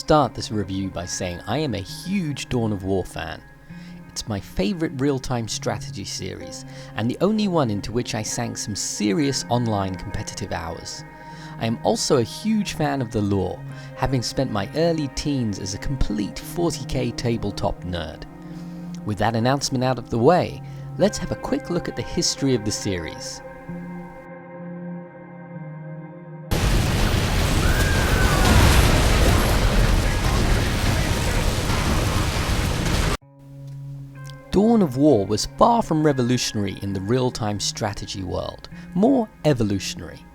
start this review by saying I am a huge Dawn of War fan. It's my favourite real-time strategy series, and the only one into which I sank some serious online competitive hours. I am also a huge fan of the lore, having spent my early teens as a complete 40k tabletop nerd. With that announcement out of the way, let's have a quick look at the history of the series. Dawn of War was far from revolutionary in the real-time strategy world, more evolutionary.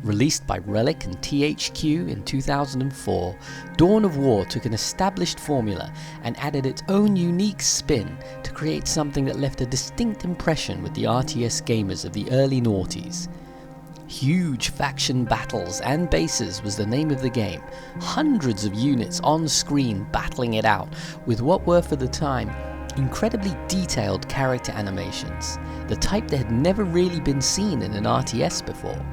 Released by Relic and THQ in 2004, Dawn of War took an established formula and added its own unique spin to create something that left a distinct impression with the RTS gamers of the early noughties. Huge faction battles and bases was the name of the game, hundreds of units on screen battling it out with what were for the time incredibly detailed character animations, the type that had never really been seen in an RTS before.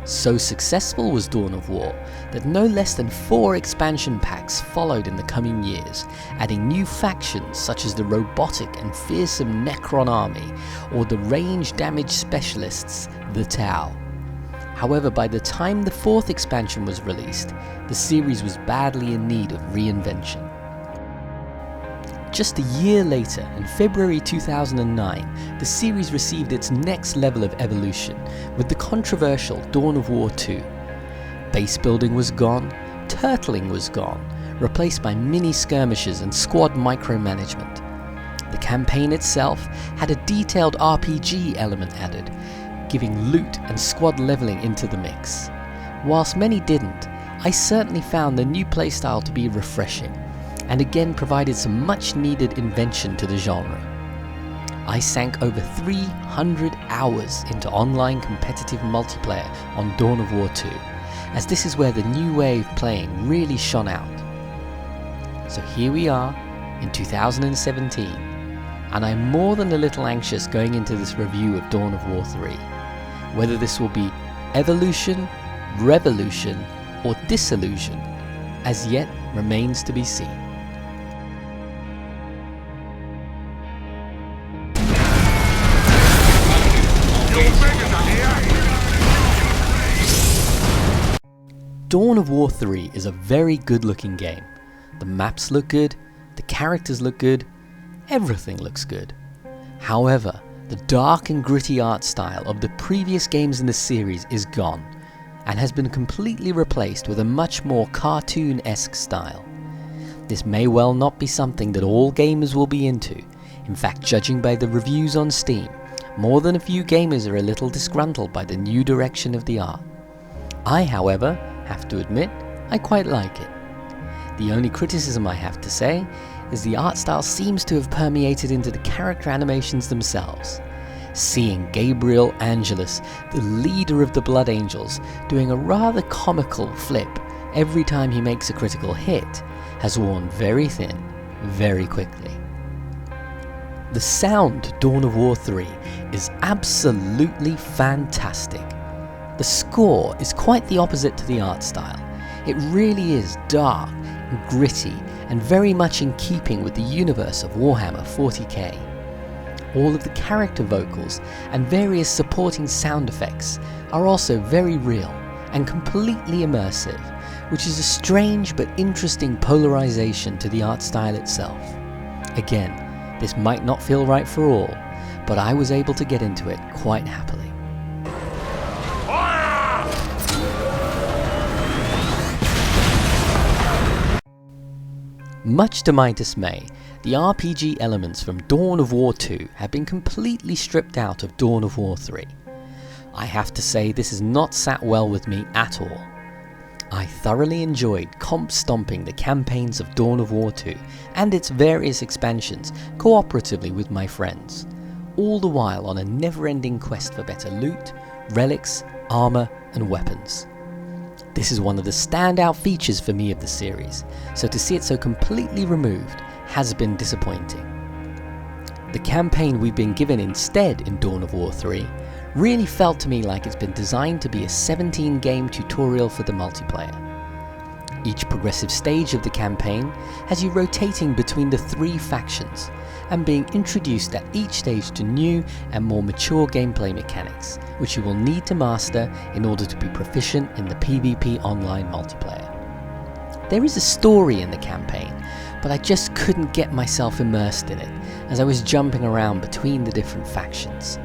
So successful was Dawn of War that no less than 4 expansion packs followed in the coming years, adding new factions such as the robotic and fearsome Necron army or the range damage specialists, the Tau. However, by the time the 4th expansion was released, the series was badly in need of reinvention. Just a year later, in February 2009, the series received its next level of evolution with the controversial Dawn of War 2. Base building was gone, turtling was gone, replaced by mini-skirmishes and squad micromanagement. The campaign itself had a detailed RPG element added, giving loot and squad leveling into the mix. Whilst many didn't, I certainly found the new playstyle to be refreshing, and again provided some much needed invention to the genre. I sank over 300 hours into online competitive multiplayer on Dawn of War 2, as this is where the new way of playing really shone out. So here we are in 2017, and I'm more than a little anxious going into this review of Dawn of War 3. Whether this will be evolution, revolution, or disillusion, as yet remains to be seen. Dawn of War 3 is a very good looking game. The maps look good, the characters look good, everything looks good. However, the dark and gritty art style of the previous games in the series is gone, and has been completely replaced with a much more cartoon-esque style. This may well not be something that all gamers will be into. In fact, judging by the reviews on Steam, more than a few gamers are a little disgruntled by the new direction of the art. I, however, have to admit, I quite like it. The only criticism I have to say is the art style seems to have permeated into the character animations themselves. Seeing Gabriel Angelus, the leader of the Blood Angels, doing a rather comical flip every time he makes a critical hit has worn very thin, very quickly. The sound to Dawn of War 3 is absolutely fantastic. The score is quite the opposite to the art style. It really is dark and gritty and very much in keeping with the universe of Warhammer 40k. All of the character vocals and various supporting sound effects are also very real and completely immersive, which is a strange but interesting polarization to the art style itself. Again, this might not feel right for all, but I was able to get into it quite happily. Much to my dismay, the RPG elements from Dawn of War 2 have been completely stripped out of Dawn of War 3. I have to say this has not sat well with me at all. I thoroughly enjoyed comp stomping the campaigns of Dawn of War 2 and its various expansions cooperatively with my friends, all the while on a never-ending quest for better loot, relics, armor and weapons. This is one of the standout features for me of the series, so to see it so completely removed has been disappointing. The campaign we've been given instead in Dawn of War 3 really felt to me like it's been designed to be a 17-game tutorial for the multiplayer. Each progressive stage of the campaign has you rotating between the 3 factions and being introduced at each stage to new and more mature gameplay mechanics, which you will need to master in order to be proficient in the PvP online multiplayer. There is a story in the campaign, but I just couldn't get myself immersed in it as I was jumping around between the different factions.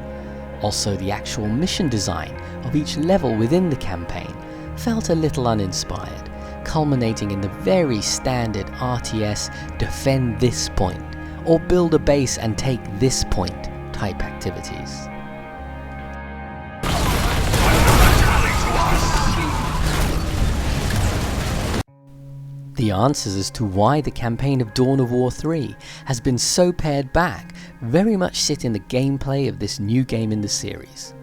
Also, the actual mission design of each level within the campaign felt a little uninspired, culminating in the very standard RTS defend this point or build a base and take this point type activities. The answers as to why the campaign of Dawn of War 3 has been so pared back very much sit in the gameplay of this new game in the series.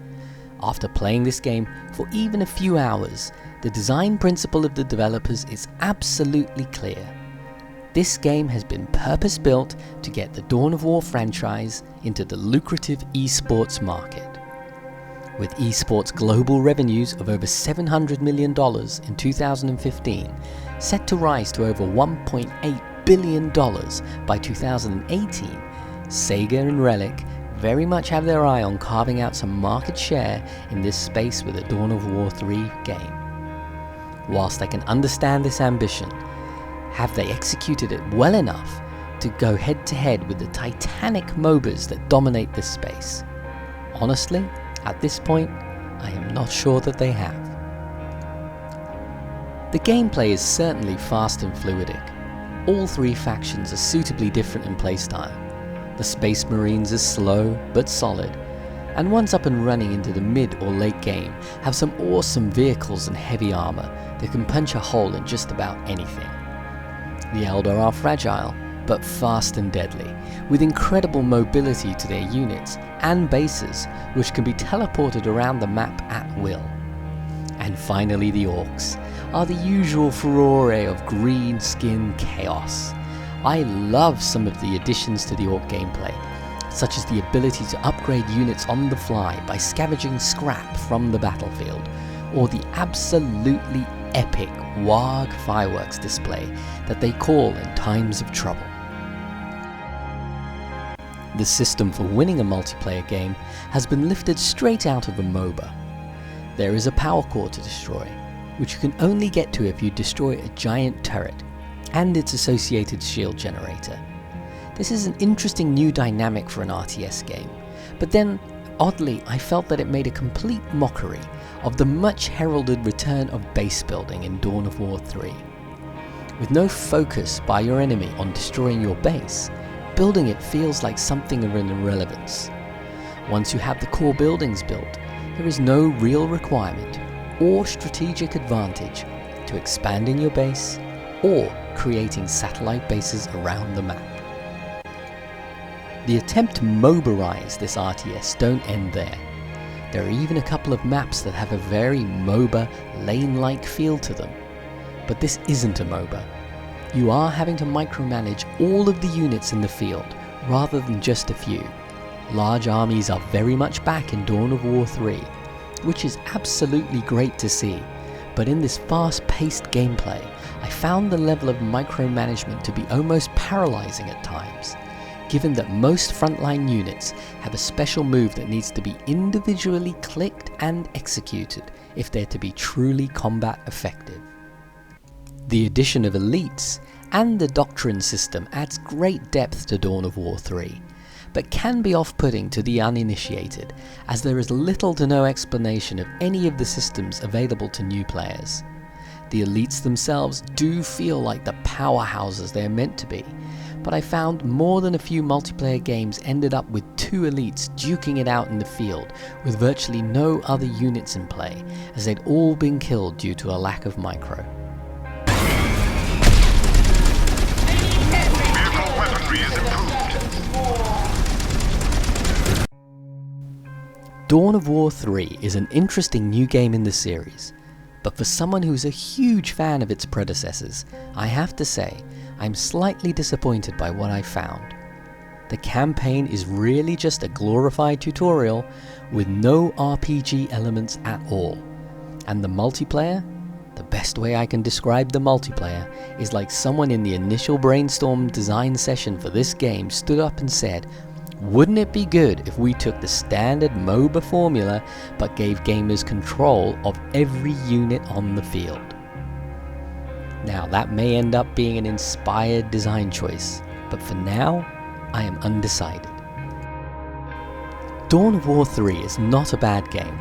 After playing this game for even a few hours, the design principle of the developers is absolutely clear. This game has been purpose-built to get the Dawn of War franchise into the lucrative esports market. With esports global revenues of over $700 million in 2015, set to rise to over $1.8 billion by 2018, Sega and Relic very much have their eye on carving out some market share in this space with a Dawn of War 3 game. Whilst I can understand this ambition, have they executed it well enough to go head to head with the titanic MOBAs that dominate this space? Honestly, at this point, I am not sure that they have. The gameplay is certainly fast and fluidic. All 3 factions are suitably different in playstyle. The Space Marines are slow but solid, and once up and running into the mid or late game, have some awesome vehicles and heavy armor that can punch a hole in just about anything. The Eldar are fragile, but fast and deadly, with incredible mobility to their units and bases, which can be teleported around the map at will. And finally, the Orcs are the usual furore of green skin chaos. I love some of the additions to the Orc gameplay, such as the ability to upgrade units on the fly by scavenging scrap from the battlefield, or the absolutely epic Warg fireworks display that they call in times of trouble. The system for winning a multiplayer game has been lifted straight out of a MOBA. There is a power core to destroy, which you can only get to if you destroy a giant turret and its associated shield generator. This is an interesting new dynamic for an RTS game, but then oddly I felt that it made a complete mockery of the much heralded return of base building in Dawn of War 3. With no focus by your enemy on destroying your base, building it feels like something of an irrelevance. Once you have the core buildings built, there is no real requirement or strategic advantage to expanding your base or creating satellite bases around the map. The attempt to MOBAize this RTS don't end there. There are even a couple of maps that have a very MOBA lane-like feel to them. But this isn't a MOBA. You are having to micromanage all of the units in the field rather than just a few. Large armies are very much back in Dawn of War 3, which is absolutely great to see, but in this fast-paced gameplay, I found the level of micromanagement to be almost paralyzing at times, given that most frontline units have a special move that needs to be individually clicked and executed if they're to be truly combat effective. The addition of elites and the doctrine system adds great depth to Dawn of War 3, but can be off-putting to the uninitiated, as there is little to no explanation of any of the systems available to new players. The elites themselves do feel like the powerhouses they're meant to be, but I found more than a few multiplayer games ended up with 2 elites duking it out in the field with virtually no other units in play, as they'd all been killed due to a lack of micro. Vehicle weaponry is improved. Dawn of War 3 is an interesting new game in the series, but for someone who's a huge fan of its predecessors, I have to say I'm slightly disappointed by what I found. The campaign is really just a glorified tutorial with no RPG elements at all, and the multiplayer? The best way I can describe the multiplayer is like someone in the initial brainstorm design session for this game stood up and said, wouldn't it be good if we took the standard MOBA formula but gave gamers control of every unit on the field? Now that may end up being an inspired design choice, but for now, I am undecided. Dawn of War 3 is not a bad game.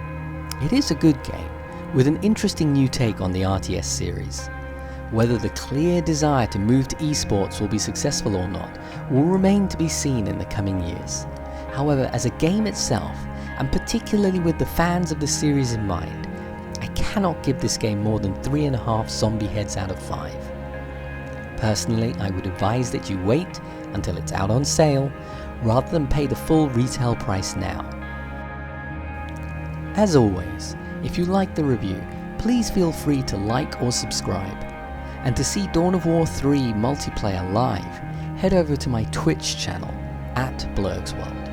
It is a good game, with an interesting new take on the RTS series. Whether the clear desire to move to esports will be successful or not will remain to be seen in the coming years. However, as a game itself, and particularly with the fans of the series in mind, I cannot give this game more than 3.5 zombie heads out of 5. Personally, I would advise that you wait until it's out on sale, rather than pay the full retail price now. As always, if you like the review, please feel free to like or subscribe. And to see Dawn of War 3 multiplayer live, head over to my Twitch channel @Bleurghs World.